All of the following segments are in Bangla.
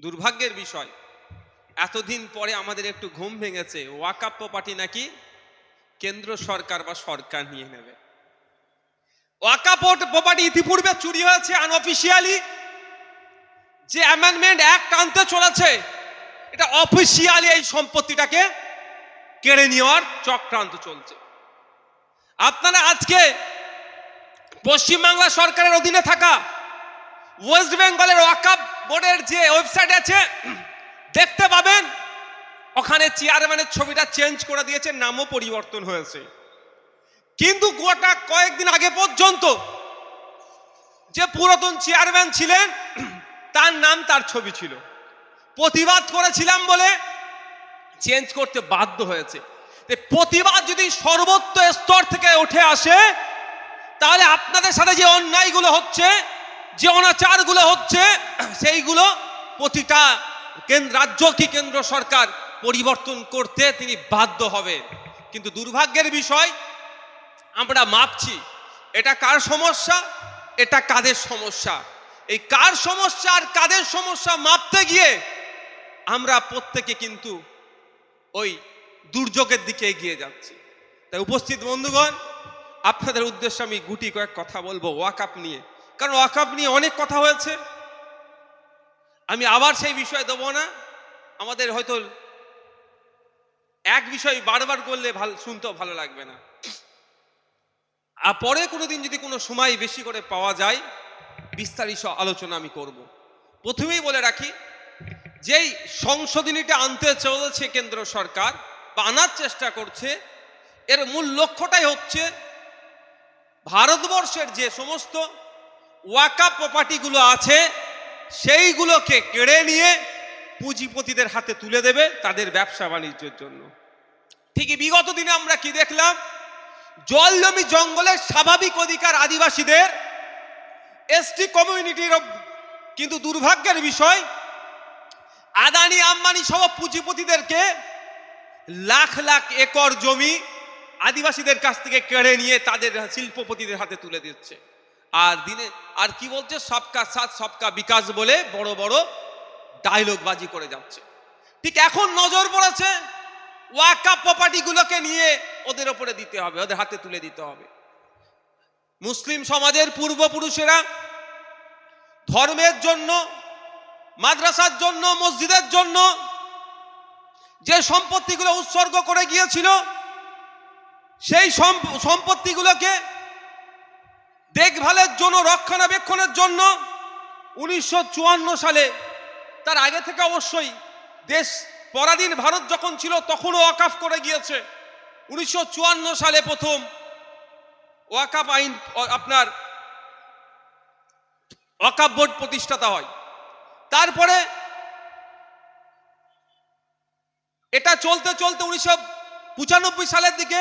দুর্ভাগ্যের বিষয়, এতদিন পরে আমাদের একটু ঘুম ভেঙেছে। ওয়াকফ প্রপার্টি নাকি কেন্দ্র সরকার বা সরকার নিয়ে নেবে। ওয়াকফ প্রপার্টি ইতিপূর্বে চুরি হয়েছে আনঅফিশিয়ালি। যে অ্যামেন্ডমেন্ট অ্যাক্ট আনতে চলেছে, এটা অফিশিয়ালি এই সম্পত্তিটাকে কেড়ে নেওয়ার চক্রান্ত চলছে। আপনারা আজকে পশ্চিমবাংলা সরকারের অধীনে থাকা ওয়েস্ট বেঙ্গলের ওয়াকফ বোর্ডের যে ওয়েবসাইট আছে, দেখতে পাবেন ওখানে চেয়ারম্যানের ছবিটা চেঞ্জ করে দিয়েছে, নামও পরিবর্তন হয়েছে। কিন্তু গোটা কয়েকদিন আগে পর্যন্ত যে পুরাতন চেয়ারম্যান ছিলেন তার নাম, তার ছবি ছিল। প্রতিবাদ করেছিলাম বলে চেঞ্জ করতে বাধ্য হয়েছে। প্রতিবাদ যদি সর্বোচ্চ স্তর থেকে উঠে আসে, তাহলে আপনাদের সাথে যে অন্যায়গুলো হচ্ছে, যে অনাচারগুলো হচ্ছে, সেইগুলো প্রতিটা রাজ্য কি কেন্দ্র সরকার পরিবর্তন করতে তিনি বাধ্য হবে। কিন্তু দুর্ভাগ্যের বিষয়, আমরা মাপছি এটা কার সমস্যা, এটা কাদের সমস্যা। এই কার সমস্যা আর কাদের সমস্যা মাপতে গিয়ে আমরা প্রত্যেকে কিন্তু ওই দুর্যোগের দিকে এগিয়ে যাচ্ছি। তাই উপস্থিত বন্ধুগণ, আপনাদের উদ্দেশ্যে আমি গুটি কয়েক কথা বলবো ওয়াকফ নিয়ে, কারণ ওয়াকফ নিয়ে অনেক কথা হয়েছে। আমি আবার সেই বিষয় দেবো না। আমাদের হয়তো এক বিষয় বারবার করলে শুনতেও ভালো লাগবে না। আর পরে কোনোদিন যদি কোনো সময় বেশি করে পাওয়া যায়, বিস্তারিত আলোচনা আমি করব। প্রথমেই বলে রাখি, যেই সংশোধনীটা আনতে চলেছে কেন্দ্র সরকার বা আনার চেষ্টা করছে, এর মূল লক্ষ্যটাই হচ্ছে ভারতবর্ষের যে সমস্ত ওয়াকফ প্রপার্টিগুলো আছে সেইগুলোকে কেড়ে নিয়ে পুঁজিপতিদের হাতে তুলে দেবে তাদের ব্যবসা বাণিজ্যের জন্য। ঠিকই বিগত দিনে আমরা কি দেখলাম, জল জমি জঙ্গলের স্বাভাবিক অধিকার আদিবাসীদের, এসটি কমিউনিটির। কিন্তু দুর্ভাগ্যের বিষয়, আদানি আম্বানি সহ পুঁজিপতিদেরকে লাখ লাখ একর জমি আদিবাসীদের কাছ থেকে কেড়ে নিয়ে তাদের শিল্পপতিদের হাতে তুলে দিচ্ছে। আর দিনে আর কি বলছে, সবকা সাথ সবকা বিকাশ বলে বড় বড় ডায়লগ বাজি করে যাচ্ছে। ঠিক এখন নজর পড়েছে ওয়াকফ প্রপার্টিগুলোকে নিয়ে ওদের ওপরে দিতে হবে, ওদের হাতে তুলে দিতে হবে। মুসলিম সমাজের পূর্বপুরুষেরা ধর্মের জন্য, মাদ্রাসার জন্য, মসজিদের জন্য যে সম্পত্তিগুলো উৎসর্গ করে গিয়েছিল, সেই সম্পত্তিগুলোকে দেখভালের জন্য, রক্ষণাবেক্ষণের জন্য 1954 সালে, তার আগে থেকে অবশ্যই দেশ পরাধীন ভারত যখন ছিল তখনও ওয়াকফ করে গিয়েছে। 1954 সালে প্রথম ওয়াকফ আইন, আপনার ওয়াকফ বোর্ড প্রতিষ্ঠাতা হয়। তারপরে এটা চলতে চলতে 1995 সালের দিকে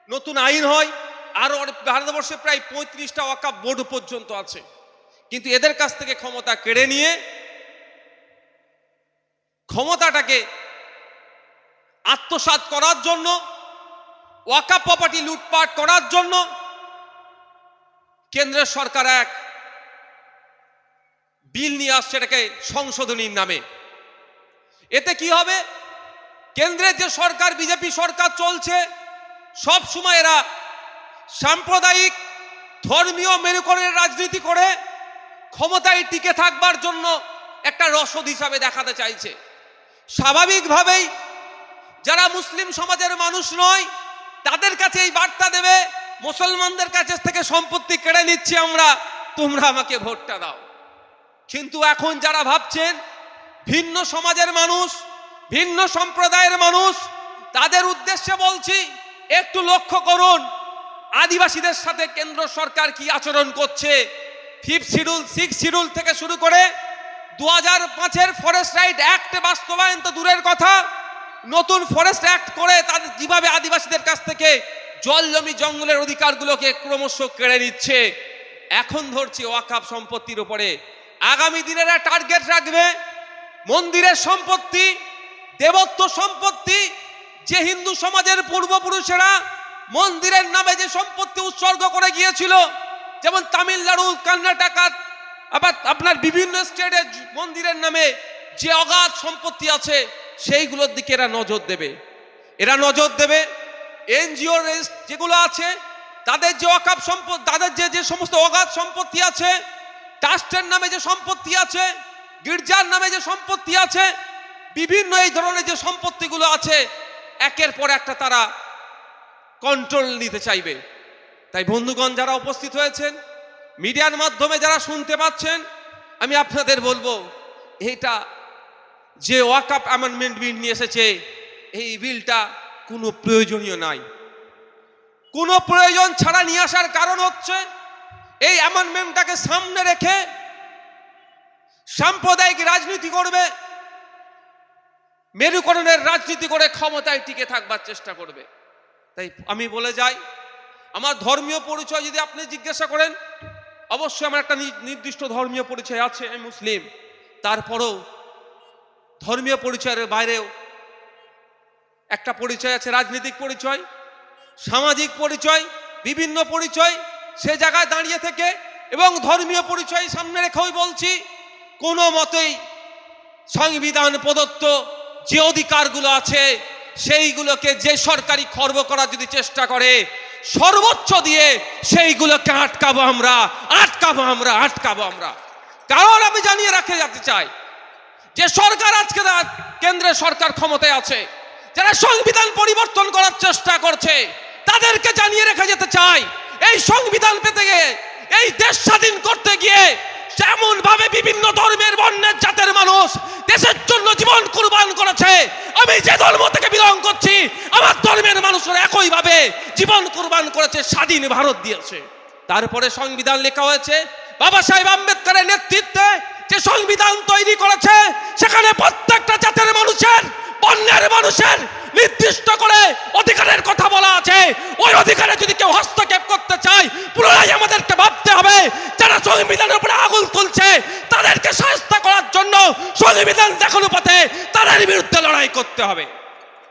নতুন আইন হয়। আর ভারতবর্ষে প্রায় 35টা ওয়াকফ বোর্ড পর্যন্ত আছে। কিন্তু এদের কাছ থেকে ক্ষমতা কেড়ে নিয়ে, ক্ষমতাটাকে আত্মসাৎ করার জন্য, ওয়াকফ প্রপার্টি লুটপাট করার জন্য কেন্দ্রের সরকার এক বিল নিয়ে আসছে, এটাকে সংশোধনীর নামে। এতে কি হবে, কেন্দ্রের যে সরকার, বিজেপি সরকার চলছে, সব সময় এরা সাম্প্রদায়িক ধর্মীয় মেরুকরণের রাজনীতি করে ক্ষমতায় টিকে থাকবার জন্য একটা রসদ হিসাবে দেখাতে চাইছে। স্বাভাবিকভাবেই যারা মুসলিম সমাজের মানুষ নয় তাদের কাছে এই বার্তা দেবে, মুসলমানদের কাছে থেকে সম্পত্তি কেড়ে নিচ্ছি আমরা, তোমরা আমাকে ভোটটা দাও। কিন্তু এখন যারা ভাবছেন ভিন্ন সমাজের মানুষ, ভিন্ন সম্প্রদায়ের মানুষ, তাদের উদ্দেশ্যে বলছি, একটু লক্ষ্য করুন আদিবাসীদের সাথে কেন্দ্র সরকার কি আচরণ করছে। 5th শিডিউল, 6th শিডিউল থেকে শুরু করে 2005-এর ফরেস্ট রাইট অ্যাক্ট বাস্তবায়ন তো দূরের কথা, নতুন ফরেস্ট অ্যাক্ট করে তাদের কিভাবে আদিবাসীদের কাছ থেকে জল জমি জঙ্গলের অধিকারগুলোকে ক্রমশ কেড়ে নিচ্ছে। এখন ধরছি ওয়াকফ সম্পত্তির উপরে। আগামী দিনেরা টার্গেট রাখবে মন্দিরের সম্পত্তি, দেবত্ব সম্পত্তি, যে হিন্দু সমাজের পূর্বপুরুষেরা মন্দিরের নামে যে সম্পত্তি উৎসর্গ করে গিয়েছিল, যেমন তামিলনাড়ু, কর্ণাটক, আবার আপনার বিভিন্ন স্টেটের মন্দিরের নামে যে অগাধ সম্পত্তি আছে সেইগুলোর দিকে এরা নজর দেবে। এরা নজর দেবে এনজিও যেগুলো আছে তাদের যে ওয়াকফ সম্পদ, তাদের যে সমস্ত অগাধ সম্পত্তি আছে, ট্রাস্টের নামে যে সম্পত্তি আছে, গির্জার নামে যে সম্পত্তি আছে, বিভিন্ন এই ধরনের যে সম্পত্তিগুলো আছে একের পর একটা তারা কন্ট্রোল নিতে চাইবে। তাই বন্ধুগণ যারা উপস্থিত হয়েছেন, মিডিয়ার মাধ্যমে যারা শুনতে পাচ্ছেন, আমি আপনাদের বলবো এইটা যে ওয়াকফ অ্যামেন্ডমেন্ট বিল নিয়ে এসেছে এই বিলটা কোনো প্রয়োজনীয় নাই। কোনো প্রয়োজন ছাড়া নিয়ে আসার কারণ হচ্ছে এই অ্যামেন্ডমেন্টটাকে সামনে রেখে সাম্প্রদায়িক রাজনীতি করবে, মেরুকরণের রাজনীতি করে ক্ষমতায় টিকে থাকবার চেষ্টা করবে। তাই আমি বলে যাই, আমার ধর্মীয় পরিচয় যদি আপনি জিজ্ঞাসা করেন, অবশ্যই আমার একটা নির্দিষ্ট ধর্মীয় পরিচয় আছে, আমি মুসলিম। তারপরেও ধর্মীয় পরিচয়ের বাইরেও একটা পরিচয় আছে, রাজনৈতিক পরিচয়, সামাজিক পরিচয়, বিভিন্ন পরিচয়। সে জায়গায় দাঁড়িয়ে থেকে এবং ধর্মীয় পরিচয় সামনে রেখেই বলছি, কোনো মতেই সংবিধান প্রদত্ত যে অধিকারগুলো আছে সেইগুলোকে যে সরকারি খর্ব করার যদি চেষ্টা করে, সর্বোচ্চ দিয়ে সেইগুলোকে আটকাবো আমরা। কারণ আমি জানিয়ে রাখতে যেতে চাই যে সরকার আজকে কেন্দ্রের সরকার ক্ষমতায় আছে, যারা সংবিধান পরিবর্তন করার চেষ্টা করছে তাদেরকে জানিয়ে রেখে যেতে চাই, এই সংবিধান পেতে গিয়ে, এই দেশ স্বাধীন করতে গিয়ে যেমন ভাবে বিভিন্ন ধর্মের বর্ণের জাতের মানুষ দেশের জন্য জীবন কুরবান করেছে, আমি যে ধর্ম থেকে বিলং করছি আমার ধর্মের মানুষরা একই ভাবে জীবন কুরবান করেছে, স্বাধীন ভারত দিয়েছে। তারপরে সংবিধান লেখা হয়েছে বাবা সাহেব আম্বেদকরের নেতৃত্বে যে সংবিধান তৈরি করেছে, সেখানে প্রত্যেকটা জাতের মানুষের, বর্ণের মানুষের নির্দিষ্ট করে অধিকারের কথা বলা আছে। ওই অধিকারে যদি কেউ হস্তক্ষেপ করতে চায়, পুনরায় আমাদেরকে ভাবতে হবে যারা সংবিধানের উপরে আগুন তুলছে তাদেরকে শাস্তি করার জন্য সংবিধান দেখানো পথে তাদের বিরুদ্ধে লড়াই করতে হবে।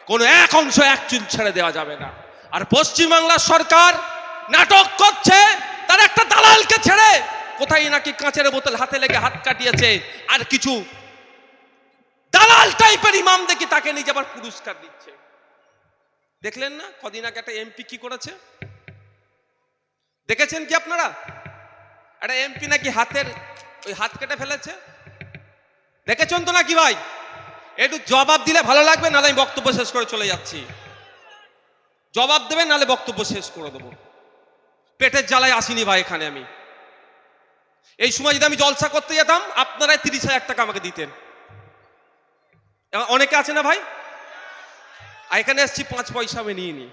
কোনো এক অংশ এক চুল ছেড়ে দেওয়া যাবে না। আর পশ্চিমবাংলার সরকার নাটক করছে, তার একটা দালালকে ছেড়ে কোথায় নাকি কাঁচের বোতল হাতে লেগে হাত কাটিয়েছে, আর কিছু দালাল টাইপের ইমাম দেখি তাকে নিয়ে আবার পুরস্কার দিচ্ছে। দেখলেন না কদিন আগে একটা এমপি কি করেছে, দেখেছেন কি আপনারা? একটা এমপি নাকি হাতের ওই হাত কেটে ফেলেছে, দেখেছেন তো নাকি ভাই? একটু জবাব দিলে ভালো লাগবে, নাহলে আমি বক্তব্য শেষ করে চলে যাচ্ছি। জবাব দেবেন, নাহলে বক্তব্য শেষ করে দেবো। পেটের জ্বালায় আসিনি ভাই এখানে আমি। এই সময় যদি আমি জলসা করতে যেতাম আপনারাই 30,000 টাকা আমাকে দিতেন। অনেকে আছে না ভাই, এখানে এসছি 5 পয়সা আমি নিয়ে নি।